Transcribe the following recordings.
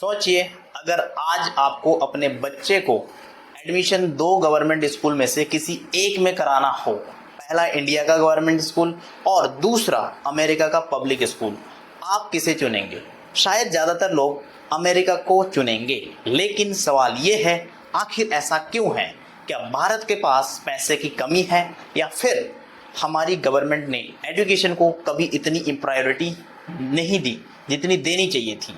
सोचिए, अगर आज आपको अपने बच्चे को एडमिशन दो गवर्नमेंट स्कूल में से किसी एक में कराना हो, पहला इंडिया का गवर्नमेंट स्कूल और दूसरा अमेरिका का पब्लिक स्कूल, आप किसे चुनेंगे? शायद ज़्यादातर लोग अमेरिका को चुनेंगे, लेकिन सवाल ये है, आखिर ऐसा क्यों है? क्या भारत के पास पैसे की कमी है या फिर हमारी गवर्नमेंट ने एजुकेशन को कभी इतनी प्रायोरिटी नहीं दी जितनी देनी चाहिए थी?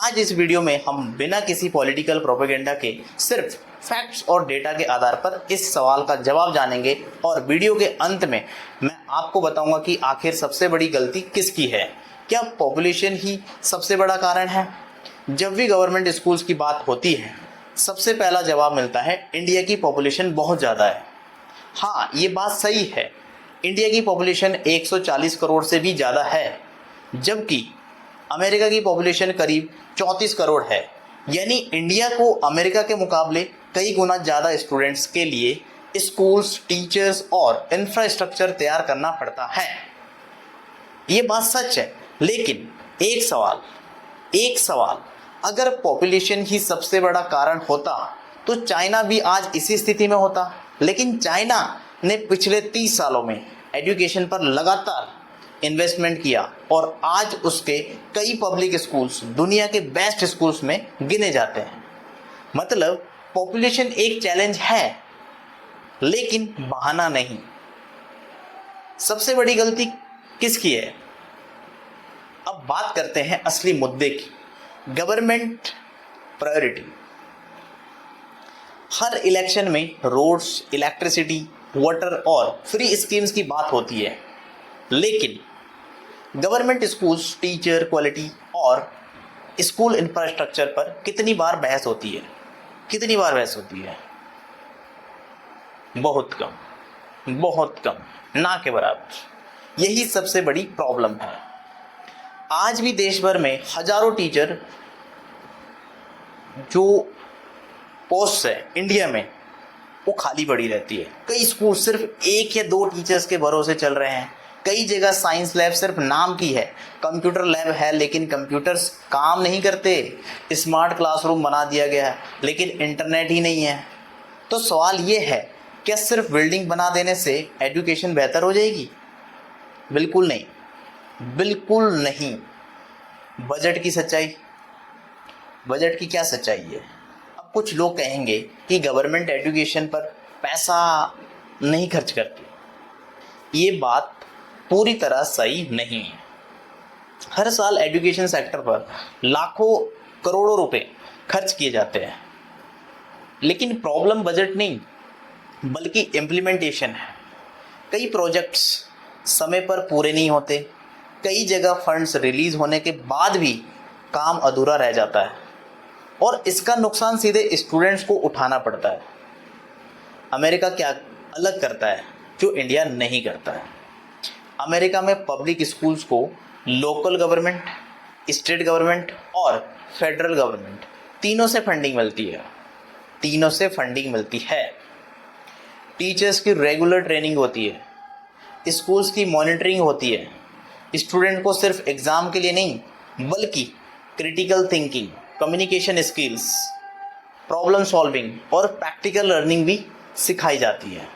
आज इस वीडियो में हम बिना किसी पॉलिटिकल प्रोपेगेंडा के सिर्फ फैक्ट्स और डेटा के आधार पर इस सवाल का जवाब जानेंगे और वीडियो के अंत में मैं आपको बताऊंगा कि आखिर सबसे बड़ी गलती किसकी है। क्या पॉपुलेशन ही सबसे बड़ा कारण है? जब भी गवर्नमेंट स्कूल्स की बात होती है, सबसे पहला जवाब मिलता है इंडिया की पॉपुलेशन बहुत ज़्यादा है। हाँ, ये बात सही है, इंडिया की पॉपुलेशन 140 करोड़ से भी ज़्यादा है, जबकि अमेरिका की पॉपुलेशन करीब 34 करोड़ है। यानी इंडिया को अमेरिका के मुकाबले कई गुना ज़्यादा स्टूडेंट्स के लिए स्कूल्स, टीचर्स और इंफ्रास्ट्रक्चर तैयार करना पड़ता है। ये बात सच है, लेकिन एक सवाल, अगर पॉपुलेशन ही सबसे बड़ा कारण होता तो चाइना भी आज इसी स्थिति में होता। लेकिन चाइना ने पिछले 30 सालों में एजुकेशन पर लगातार इन्वेस्टमेंट किया और आज उसके कई पब्लिक स्कूल्स दुनिया के बेस्ट स्कूल्स में गिने जाते हैं। मतलब पॉपुलेशन एक चैलेंज है, लेकिन बहाना नहीं। सबसे बड़ी गलती किसकी है? अब बात करते हैं असली मुद्दे की, गवर्नमेंट प्रायोरिटी। हर इलेक्शन में रोड्स, इलेक्ट्रिसिटी, वाटर और फ्री स्कीम्स की बात होती है, लेकिन गवर्नमेंट स्कूल्स, टीचर क्वालिटी और स्कूल इंफ्रास्ट्रक्चर पर कितनी बार बहस होती है? बहुत कम, ना के बराबर। यही सबसे बड़ी प्रॉब्लम है। आज भी देश भर में हजारों टीचर जो पोस्ट है इंडिया में, वो खाली पड़ी रहती है। कई स्कूल सिर्फ एक या दो टीचर्स के भरोसे चल रहे हैं। कई जगह साइंस लैब सिर्फ नाम की है, कंप्यूटर लैब है लेकिन कंप्यूटर्स काम नहीं करते। स्मार्ट क्लासरूम बना दिया गया है लेकिन इंटरनेट ही नहीं है। तो सवाल ये है, क्या सिर्फ बिल्डिंग बना देने से एजुकेशन बेहतर हो जाएगी? बिल्कुल नहीं। बजट की क्या सच्चाई है? अब कुछ लोग कहेंगे कि गवर्नमेंट एजुकेशन पर पैसा नहीं खर्च करती। ये बात पूरी तरह सही नहीं है। हर साल एजुकेशन सेक्टर पर लाखों करोड़ों रुपए खर्च किए जाते हैं, लेकिन प्रॉब्लम बजट नहीं बल्कि इम्प्लीमेंटेशन है। कई प्रोजेक्ट्स समय पर पूरे नहीं होते, कई जगह फंड्स रिलीज होने के बाद भी काम अधूरा रह जाता है और इसका नुकसान सीधे स्टूडेंट्स को उठाना पड़ता है। अमेरिका क्या अलग करता है जो इंडिया नहीं करता है? अमेरिका में पब्लिक स्कूल्स को लोकल गवर्नमेंट, स्टेट गवर्नमेंट और फेडरल गवर्नमेंट तीनों से फंडिंग मिलती है। टीचर्स की रेगुलर ट्रेनिंग होती है, स्कूल्स की मॉनिटरिंग होती है। स्टूडेंट को सिर्फ एग्ज़ाम के लिए नहीं बल्कि critical thinking, communication skills, problem solving और प्रैक्टिकल लर्निंग भी सिखाई जाती है।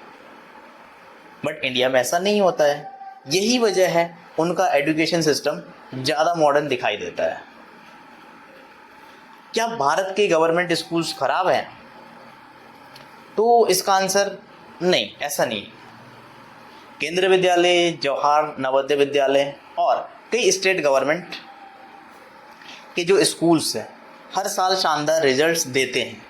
बट इंडिया में ऐसा नहीं होता है। यही वजह है उनका एजुकेशन सिस्टम ज़्यादा मॉडर्न दिखाई देता है। क्या भारत के गवर्नमेंट स्कूल्स खराब हैं? तो इसका आंसर नहीं, ऐसा नहीं। केंद्रीय विद्यालय, जवाहर नवोदय विद्यालय और कई स्टेट गवर्नमेंट के जो स्कूल्स हैं हर साल शानदार रिजल्ट्स देते हैं।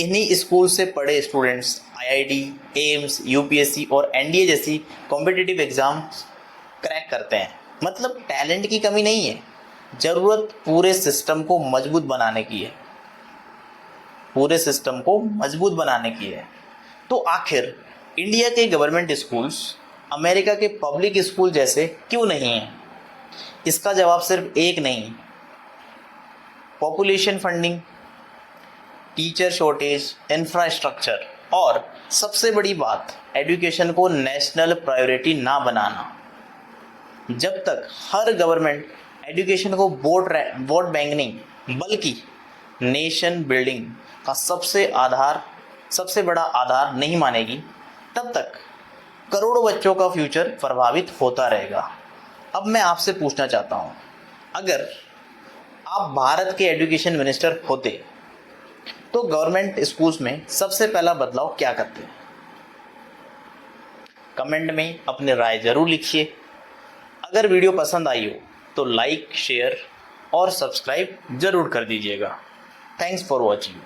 इन्हीं स्कूल से पढ़े स्टूडेंट्स आईआईटी, एम्स, यूपीएससी और एनडीए जैसी कॉम्पिटिटिव एग्जाम्स क्रैक करते हैं। मतलब टैलेंट की कमी नहीं है, ज़रूरत पूरे सिस्टम को मजबूत बनाने की है। तो आखिर इंडिया के गवर्नमेंट स्कूल्स अमेरिका के पब्लिक स्कूल जैसे क्यों नहीं हैं? इसका जवाब सिर्फ एक नहीं, population funding, teacher shortage, infrastructure और सबसे बड़ी बात, एजुकेशन को नेशनल प्रायोरिटी ना बनाना। जब तक हर गवर्नमेंट एजुकेशन को वोट बैंक नहीं बल्कि नेशन बिल्डिंग का सबसे बड़ा आधार नहीं मानेगी, तब तक करोड़ों बच्चों का फ्यूचर प्रभावित होता रहेगा। अब मैं आपसे पूछना चाहता हूँ, अगर आप भारत के एजुकेशन मिनिस्टर होते तो गवर्नमेंट स्कूल्स में सबसे पहला बदलाव क्या करते? कमेंट में अपनी राय जरूर लिखिए। अगर वीडियो पसंद आई हो तो लाइक, शेयर और सब्सक्राइब जरूर कर दीजिएगा। Thanks for watching.